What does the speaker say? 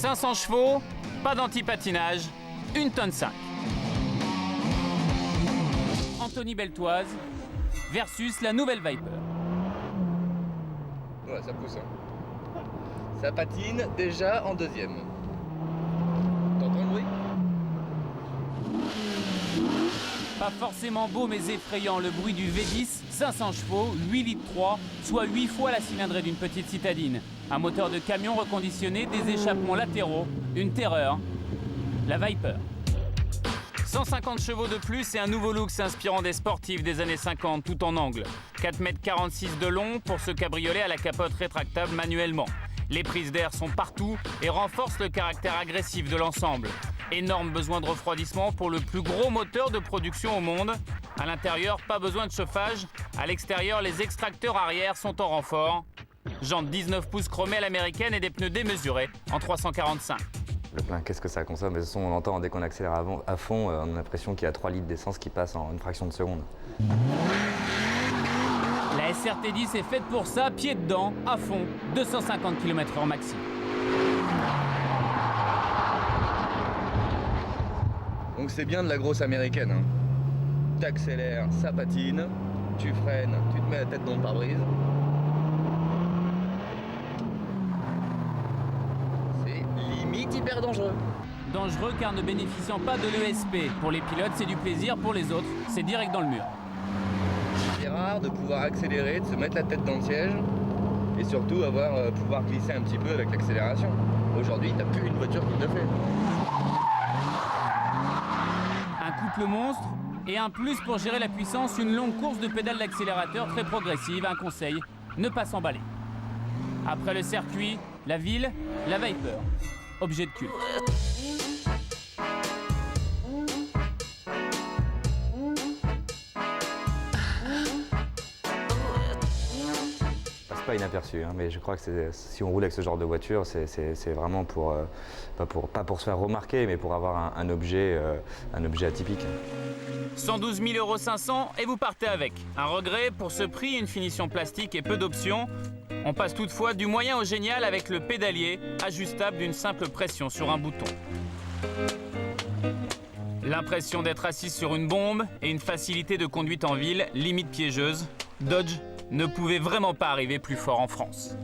500 chevaux, pas d'anti-patinage, 1,5 tonne. Anthony Beltoise versus la nouvelle Viper. Ouais, ça pousse. Hein. Ça patine déjà en deuxième. T'entends le bruit? Pas forcément beau mais effrayant, le bruit du V10, 500 chevaux, 8 litres 3, soit 8 fois la cylindrée d'une petite citadine. Un moteur de camion reconditionné, des échappements latéraux, une terreur. La Viper. 150 chevaux de plus et un nouveau look s'inspirant des sportifs des années 50, tout en angle. 4,46 m de long pour ce cabriolet à la capote rétractable manuellement. Les prises d'air sont partout et renforcent le caractère agressif de l'ensemble. Énorme besoin de refroidissement pour le plus gros moteur de production au monde. À l'intérieur, pas besoin de chauffage. À l'extérieur, les extracteurs arrière sont en renfort. Jantes 19 pouces chromées à l'américaine et des pneus démesurés en 345. Le plein, qu'est-ce que ça consomme? De toute façon, on entend dès qu'on accélère à fond, on a l'impression qu'il y a 3 litres d'essence qui passent en une fraction de seconde. La SRT10 est faite pour ça, pied dedans, à fond, 250 km/h maxi. Donc c'est bien de la grosse américaine. Hein. T'accélères, ça patine, tu freines, tu te mets la tête dans le pare-brise. C'est limite hyper dangereux. Dangereux car ne bénéficiant pas de l'ESP. Pour les pilotes, c'est du plaisir, pour les autres, c'est direct dans le mur. C'est rare de pouvoir accélérer, de se mettre la tête dans le siège et surtout pouvoir glisser un petit peu avec l'accélération. Aujourd'hui, t'as plus une voiture qui te le fait. Un couple monstre et un plus pour gérer la puissance, une longue course de pédale d'accélérateur très progressive. Un conseil, ne pas s'emballer. Après le circuit, la ville, la Viper. Objet de culte. Pas inaperçu, hein, mais je crois que si on roule avec ce genre de voiture, c'est vraiment pas pour se faire remarquer, mais pour avoir un objet atypique. 112 500 € et vous partez avec. Un regret, pour ce prix, une finition plastique et peu d'options. On passe toutefois du moyen au génial avec le pédalier, ajustable d'une simple pression sur un bouton. L'impression d'être assis sur une bombe et une facilité de conduite en ville, limite piégeuse. Dodge ne pouvait vraiment pas arriver plus fort en France.